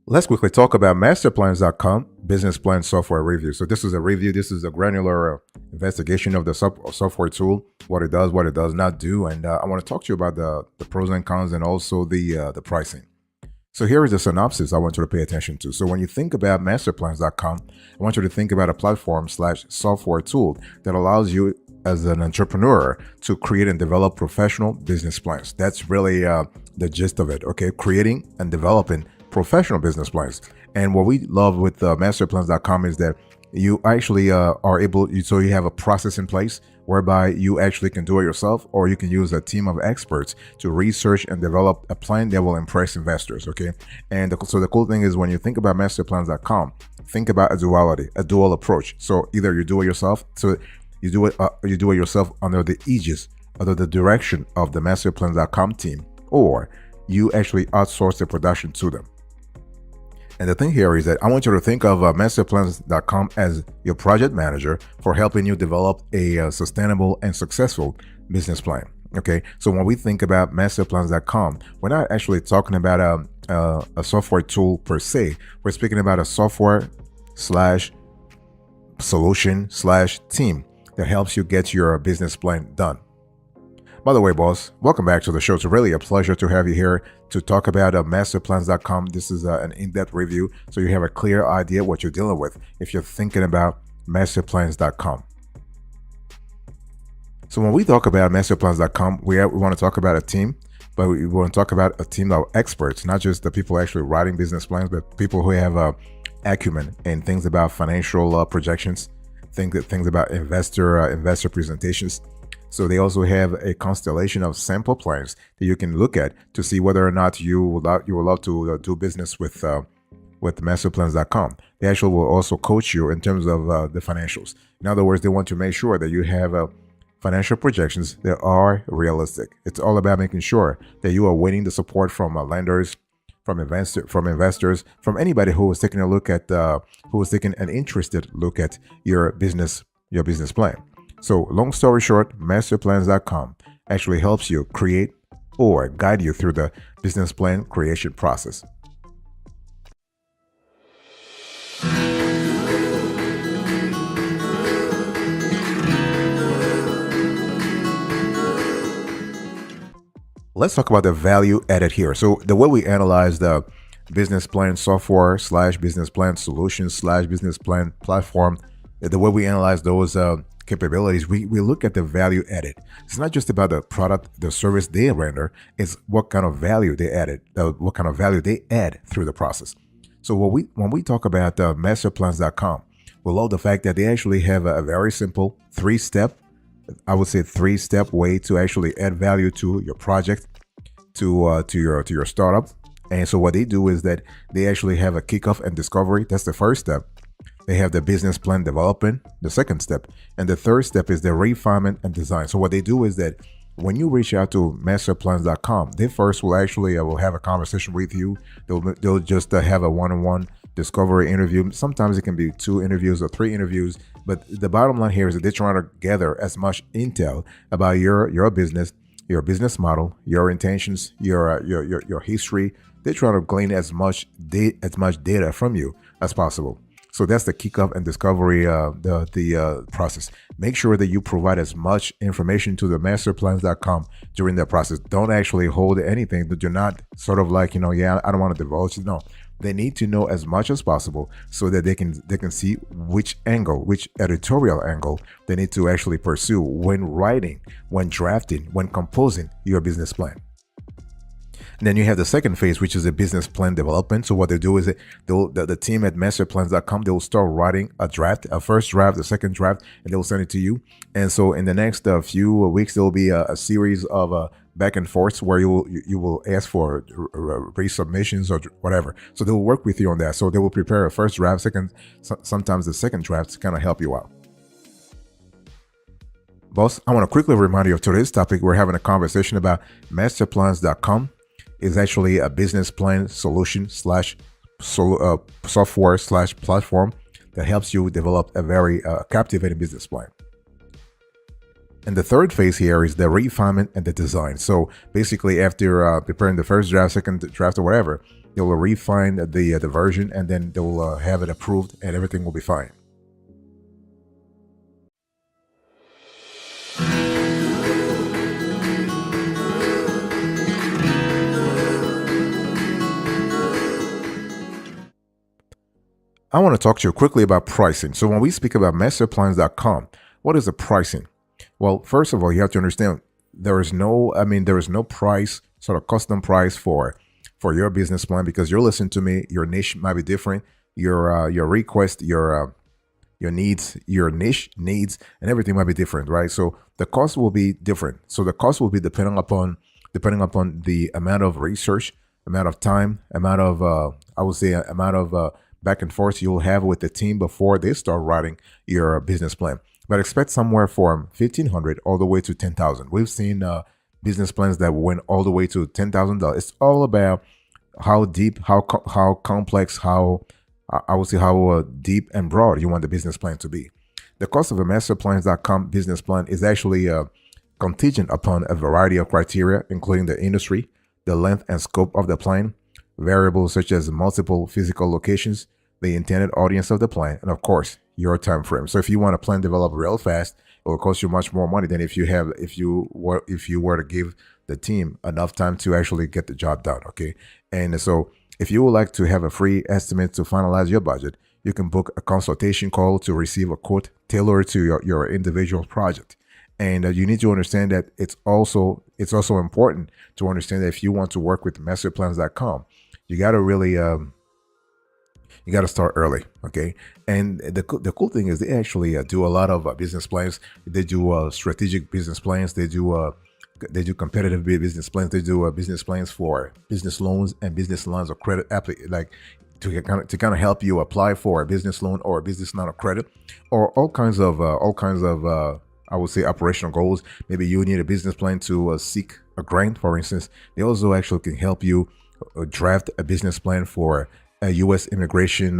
Let's quickly talk about masterplans.com business plan software review. So this is a review. This is a granular investigation of the software tool, what it does not do, and I want to talk to you about the pros and cons and also the pricing. So here is a synopsis I want you to pay attention to. So when you think about masterplans.com, I want you to think about a platform/software tool that allows you as an entrepreneur to create and develop professional business plans. That's really the gist of it. Okay, creating and developing professional business plans. And what we love with masterplans.com is that you actually are able, so you have a process in place whereby you actually can do it yourself, or you can use a team of experts to research and develop a plan that will impress investors. Okay. And so the cool thing is when you think about masterplans.com, think about a duality, a dual approach. So either you do it yourself, so you do it yourself under the aegis, under the direction of the masterplans.com team, or you actually outsource the production to them. And the thing here is that I want you to think of masterplans.com as your project manager for helping you develop a sustainable and successful business plan. Okay, so when we think about masterplans.com, we're not actually talking about a software tool per se. We're speaking about a software slash solution slash team that helps you get your business plan done. By the way, boss, welcome back to the show. It's really a pleasure to have you here to talk about masterplans.com. This is an in-depth review, so you have a clear idea what you're dealing with if you're thinking about masterplans.com. So when we talk about masterplans.com, we want to talk about a team, but we want to talk about a team of experts, not just the people actually writing business plans, but people who have acumen in things about financial projections, things about investor presentations. So they also have a constellation of sample plans that you can look at to see whether or not you would love to do business with masterplans.com. They actually will also coach you in terms of the financials. In other words, they want to make sure that you have financial projections that are realistic. It's all about making sure that you are winning the support from lenders, from investors, from anybody who is taking an interested look at your business plan. So long story short, masterplans.com actually helps you create or guide you through the business plan creation process. Let's talk about the value added here. So the way we analyze the business plan software slash business plan solution slash business plan platform, the way we analyze those capabilities, we look at the value added. It's not just about the product, the service they render, it's what kind of value they added, what kind of value they add through the process. So when we talk about masterplans.com, we love the fact that they actually have a very simple three-step way to actually add value to your project, to your startup. And so what they do is that they actually have a kickoff and discovery. That's the first step. They have the business plan development, the second step. And the third step is the refinement and design. So what they do is that when you reach out to masterplans.com, they first will actually will have a conversation with you. They'll just have a one-on-one discovery interview. Sometimes it can be 2 interviews or 3 interviews. But the bottom line here is that they're trying to gather as much intel about your business, your business model, your intentions, your history. They're trying to glean as much data from you as possible. So that's the kickoff and discovery, the process. Make sure that you provide as much information to the masterplans.com during that process. Don't actually hold anything that you're not sort of like, I don't want to divulge. No, they need to know as much as possible so that they can see which editorial angle they need to actually pursue when writing, when drafting, when composing your business plan. And then you have the second phase, which is the business plan development. So what they do is the team at masterplans.com, they will start writing a first draft, the second draft, and they will send it to you. And so in the next few weeks, there will be a series of back and forths where you will ask for resubmissions or whatever. So they will work with you on that. So they will prepare a first draft, sometimes the second draft to kind of help you out. Boss, I want to quickly remind you of today's topic. We're having a conversation about masterplans.com. Is actually a business plan solution slash software slash platform that helps you develop a very captivating business plan. And the third phase here is the refinement and the design. So basically, after preparing the first draft, second draft, or whatever, they will refine the version, and then they will have it approved, and everything will be fine. I want to talk to you quickly about pricing. So when we speak about masterplans.com, what is the pricing? Well, first of all, you have to understand there is no price, sort of custom price for your business plan, because you're listening to me. Your niche might be different. Your request, your needs, your niche needs, and everything might be different, right? So the cost will be different. So the cost will be depending upon the amount of research, amount of time, amount of I would say amount of back and forth you'll have with the team before they start writing your business plan. But expect somewhere from 1,500 all the way to 10,000. We've seen business plans that went all the way to $10,000. It's all about how deep, how complex, how I would say how deep and broad you want the business plan to be. The cost of a masterplans.com business plan is actually contingent upon a variety of criteria, including the industry, the length and scope of the plan, variables such as multiple physical locations, the intended audience of the plan, and of course, your time frame. So if you want a plan developed real fast, it will cost you much more money than if you were to give the team enough time to actually get the job done. Okay. And so if you would like to have a free estimate to finalize your budget, you can book a consultation call to receive a quote tailored to your individual project. And you need to understand that it's also important to understand that if you want to work with masterplans.com, you got to really you got to start early, okay? And the cool thing is they actually do a lot of business plans. They do strategic business plans. They do competitive business plans. They do business plans for business loans and business lines of credit, like to kind of help you apply for a business loan or a business line of credit, or all kinds of I would say operational goals. Maybe you need a business plan to seek a grant, for instance. They also actually can help you draft a business plan for a U.S. immigration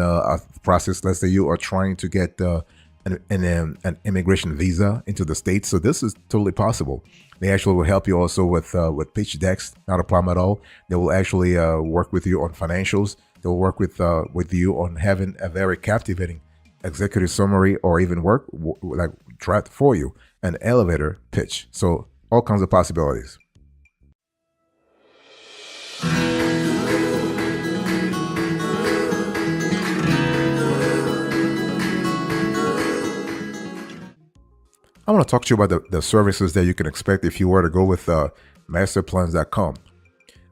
process. Let's say you are trying to get an immigration visa into the States. So this is totally possible. They actually will help you also with pitch decks, not a problem at all. They will actually work with you on financials. They will work with you on having a very captivating executive summary, or even like draft for you an elevator pitch. So all kinds of possibilities. I want to talk to you about the services that you can expect if you were to go with masterplans.com.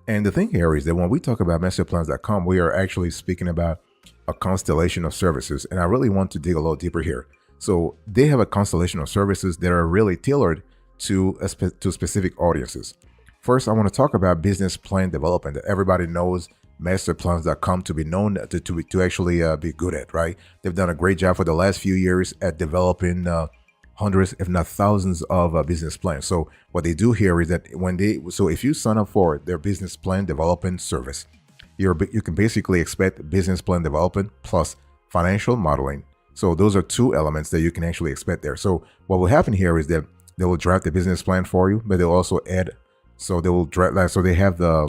And the thing here is that when we talk about masterplans.com, we are actually speaking about a constellation of services. And I really want to dig a little deeper here. So they have a constellation of services that are really tailored to specific audiences. First, I want to talk about business plan development that everybody knows masterplans.com to be known to actually be good at, right? They've done a great job for the last few years at developing hundreds, if not thousands of business plans. So what they do here is that if you sign up for their business plan development service, you can basically expect business plan development plus financial modeling. So those are two elements that you can actually expect there. So what will happen here is that they will draft the business plan for you, but they'll also add, so they will draft, so they have the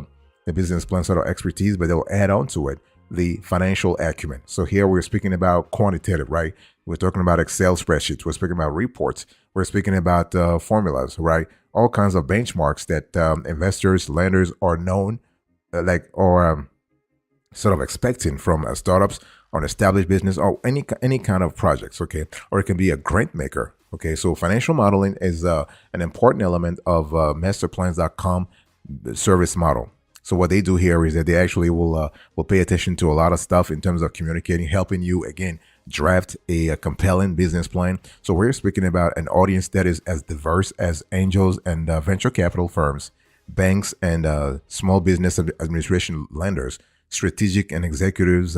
business plan sort of expertise, but they'll add on to it the financial acumen. So here we're speaking about quantitative, right? We're talking about Excel spreadsheets. We're speaking about reports. We're speaking about formulas, right? All kinds of benchmarks that investors, lenders are known, sort of expecting from startups or an established business or any kind of projects, okay? Or it can be a grant maker, okay? So financial modeling is an important element of masterplans.com service model. So what they do here is that they actually will pay attention to a lot of stuff in terms of communicating, helping you, again, draft a compelling business plan. So we're speaking about an audience that is as diverse as angels and venture capital firms, banks, and small business administration lenders, strategic and executives,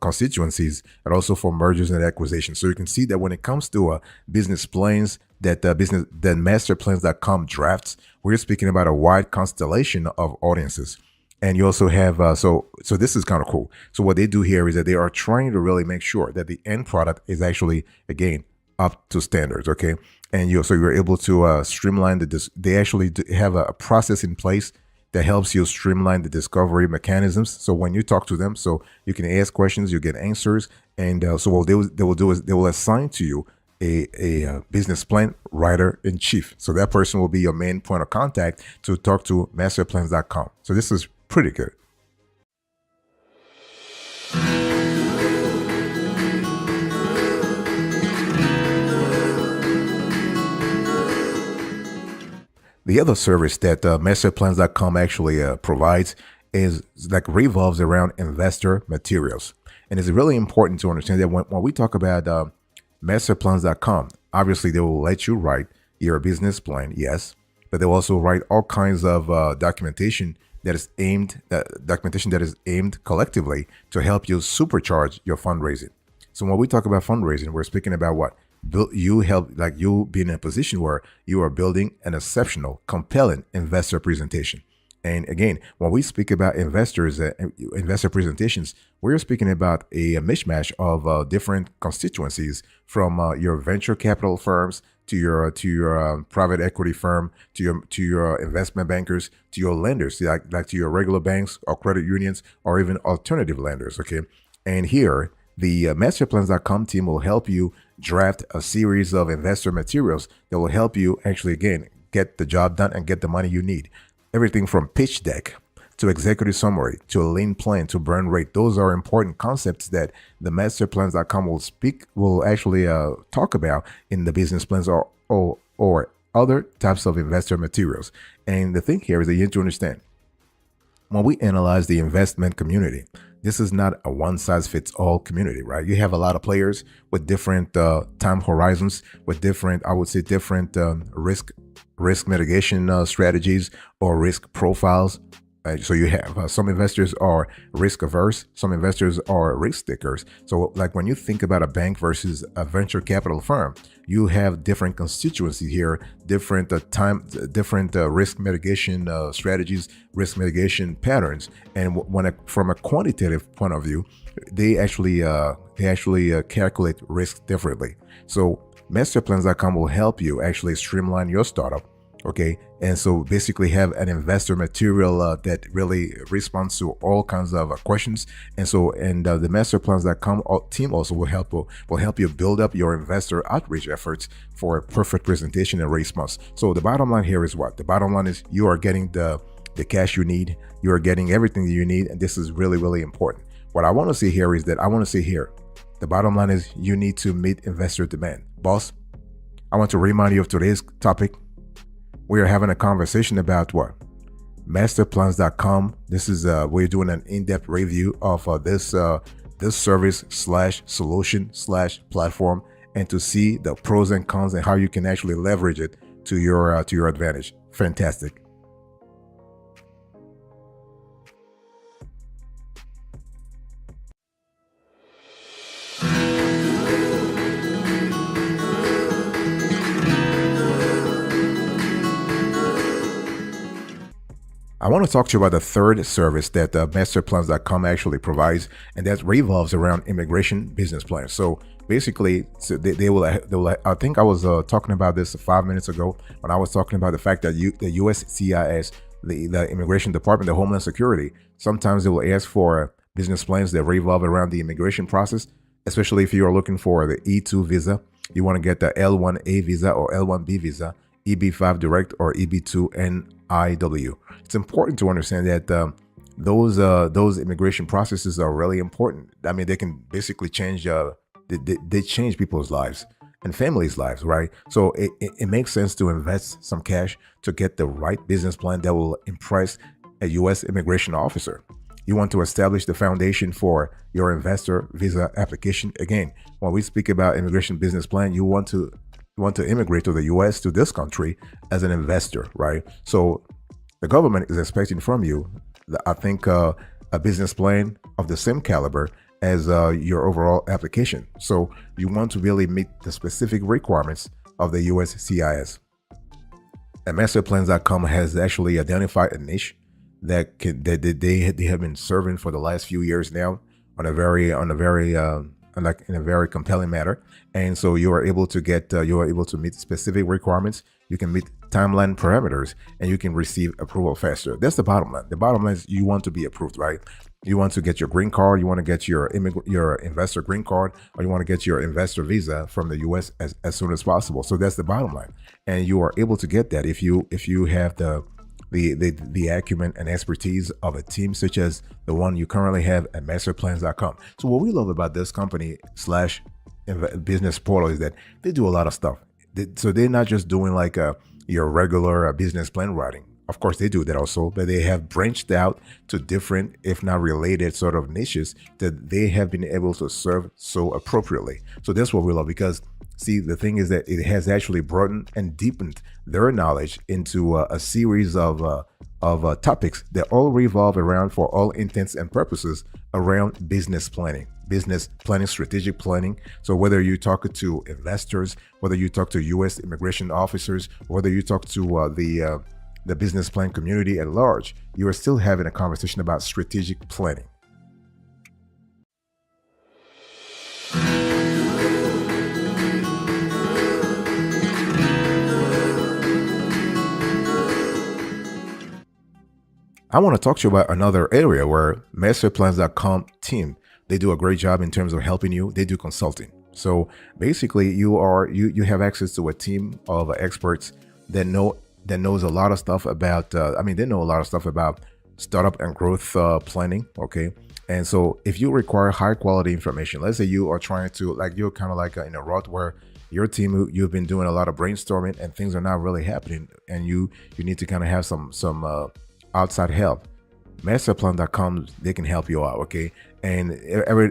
constituencies, and also for mergers and acquisitions. So you can see that when it comes to business plans that masterplans.com drafts, we're speaking about a wide constellation of audiences. And you also have so this is kind of cool. So what they do here is that they are trying to really make sure that the end product is actually, again, up to standards. Okay, and you're able to streamline they actually have a process in place that helps you streamline the discovery mechanisms. So when you talk to them, so you can ask questions, you get answers, and so what they will do is they will assign to you a business plan writer in chief. So that person will be your main point of contact to talk to masterplans.com. So this is pretty good. The other service that masterplans.com actually provides is like revolves around investor materials. And it's really important to understand that when we talk about masterplans.com, obviously they will let you write your business plan, yes, but they'll also write all kinds of documentation that is aimed collectively to help you supercharge your fundraising. So when we talk about fundraising, we're speaking about what? You be in a position where you are building an exceptional, compelling investor presentation. And again, when we speak about investor presentations, we're speaking about a mishmash of different constituencies, from your venture capital firms to your private equity firm, to your investment bankers, to your lenders, like to your regular banks or credit unions, or even alternative lenders. Okay, and here the masterplans.com team will help you draft a series of investor materials that will help you actually, again, get the job done and get the money you need. Everything from pitch deck to executive summary to a lean plan to burn rate. Those are important concepts that the masterplans.com will actually talk about in the business plans or other types of investor materials. And the thing here is that you need to understand, when we analyze the investment community, this is not a one-size-fits-all community, right? You have a lot of players with different time horizons, with different risk mitigation strategies or risk profiles. So you have some investors are risk averse, some investors are risk takers. So like when you think about a bank versus a venture capital firm, you have different constituencies here, different risk mitigation strategies, risk mitigation patterns. And from a quantitative point of view, they actually calculate risk differently. So masterplans.com will help you actually streamline your startup. Okay, and so basically have an investor material that really responds to all kinds of questions. And the masterplans.com team also will help you build up your investor outreach efforts for a perfect presentation and response. So the bottom line here is what? The bottom line is you are getting the cash you need, you are getting everything that you need, and this is really, really important. What I want to see here is that the bottom line is you need to meet investor demand. Boss, I want to remind you of today's topic. We are having a conversation about what? Masterplans.com. This is we're doing an in-depth review of this service / solution / platform, and to see the pros and cons and how you can actually leverage it to your advantage. Fantastic. I want to talk to you about the third service that masterplans.com actually provides, and that revolves around immigration business plans. So basically, they will. I think I was talking about this 5 minutes ago when I was talking about the fact that the USCIS, the Immigration Department, the Homeland Security, sometimes they will ask for business plans that revolve around the immigration process, especially if you are looking for the E2 visa, you want to get the L1A visa or L1B visa, EB5 direct or EB2 NIW. It's important to understand that those immigration processes are really important. I mean, they can basically change they change people's lives and families' lives, right? So it makes sense to invest some cash to get the right business plan that will impress a U.S. immigration officer. You want to establish the foundation for your investor visa application. Again, when we speak about immigration business plan, you want to immigrate to the U.S., to this country, as an investor, right? So the government is expecting from you, I think, a business plan of the same caliber as your overall application. So you want to really meet the specific requirements of the USCIS. And masterplans.com has actually identified a niche that they have been serving for the last few years now on a very like in a very compelling manner. And so you are able to get you are able to meet specific requirements. You can meet timeline parameters, and you can receive approval faster. That's the bottom line. The bottom line is you want to be approved, right? You want to get your green card, you want to get your investor green card, or you want to get your investor visa from the US as soon as possible. So that's the bottom line. And you are able to get that if you have the acumen and expertise of a team such as the one you currently have at masterplans.com. So what we love about this company slash business portal is that they do a lot of stuff. So they're not just doing like your regular business plan writing. Of course, they do that also, but they have branched out to different, if not related, sort of niches that they have been able to serve so appropriately. So that's what we love, because see, the thing is that it has actually broadened and deepened their knowledge into a series of topics that all revolve around, for all intents and purposes, around business planning, strategic planning. So whether you talk to investors, whether you talk to U.S. immigration officers, whether you talk to the business plan community at large, you are still having a conversation about strategic planning. I want to talk to you about another area where masterplans.com team, they do a great job in terms of helping you. They do consulting. So basically you have access to a team of experts that knows a lot of stuff about they know a lot of stuff about startup and growth planning. Okay. And so if you require high quality information, let's say you are trying to, like, you're kind of like in a rut where your team, you've been doing a lot of brainstorming and things are not really happening, and you need to kind of have some outside help. Masterplan.com, they can help you out. Okay. And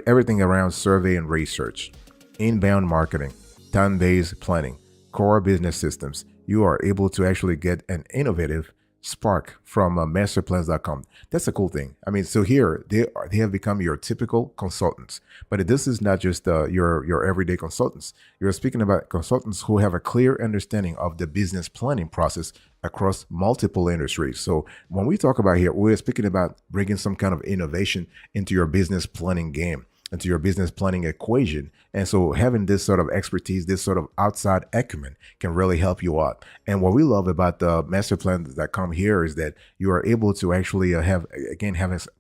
everything around survey and research, inbound marketing, time-based planning, core business systems, you are able to actually get an innovative spark from masterplans.com. That's a cool thing. I mean, so here they have become your typical consultants, but this is not just your everyday consultants. You're speaking about consultants who have a clear understanding of the business planning process across multiple industries. So when we talk about here, we're speaking about bringing some kind of innovation into your business planning game, into your business planning equation. And so having this sort of expertise, this sort of outside acumen can really help you out. And what we love about the masterplan.com here is that you are able to actually have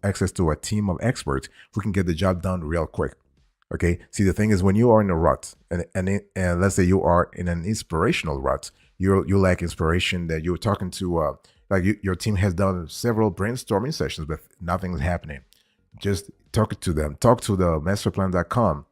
access to a team of experts who can get the job done real quick. Okay. See, the thing is, when you are in a rut, and let's say you are in an inspirational rut, you lack inspiration, that you're talking to, your team has done several brainstorming sessions, but nothing's happening. Just talk to them. Talk to the masterplan.com.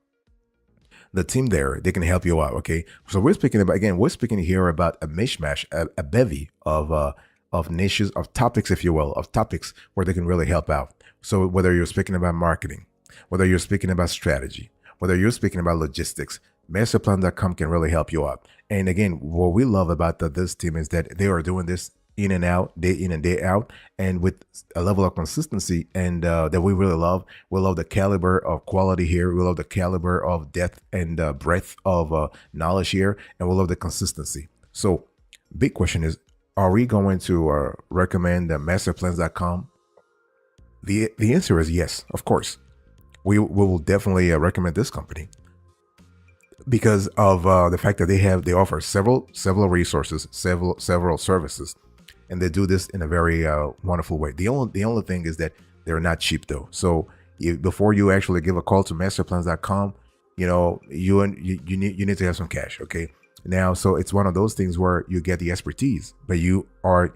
The team there, they can help you out. Okay. So we're speaking here about a mishmash, a bevy of niches, of topics, if you will, of topics where they can really help out. So whether you're speaking about marketing, whether you're speaking about strategy, whether you're speaking about logistics, masterplan.com can really help you out. And again, what we love about this team is that they are doing this in and out, day in and day out, and with a level of consistency and that we really love. We love the caliber of quality here. We love the caliber of depth and breadth of knowledge here, and we love the consistency. So big question is, are we going to recommend masterplans.com? The answer is yes, of course. We will definitely recommend this company because of the fact that they offer several resources, several services, and they do this in a very wonderful way. The only thing is that they're not cheap though. So before you actually give a call to masterplans.com, you need to have some cash. Okay. Now, so it's one of those things where you get the expertise, but you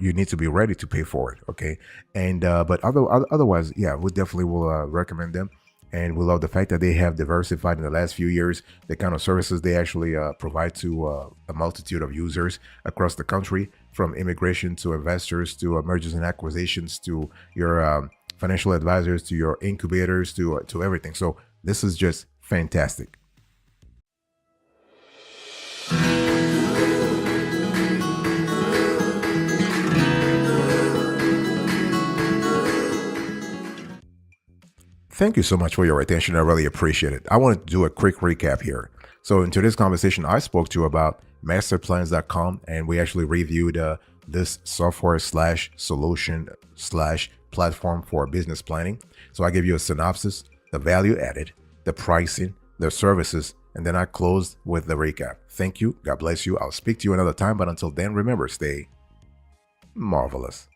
need to be ready to pay for it. Okay. And but otherwise, yeah, we definitely will recommend them. And we love the fact that they have diversified in the last few years the kind of services they actually provide to a multitude of users across the country, from immigration to investors to mergers and acquisitions to your financial advisors to your incubators to everything. So this is just fantastic. Thank you so much for your attention. I really appreciate it. I want to do a quick recap here. So in today's conversation, I spoke to you about masterplans.com, and we actually reviewed this software slash solution slash platform for business planning. So I give you a synopsis, the value added, the pricing, their services, and then I close with the recap. Thank you. God bless you. I'll speak to you another time. But until then, remember, stay marvelous.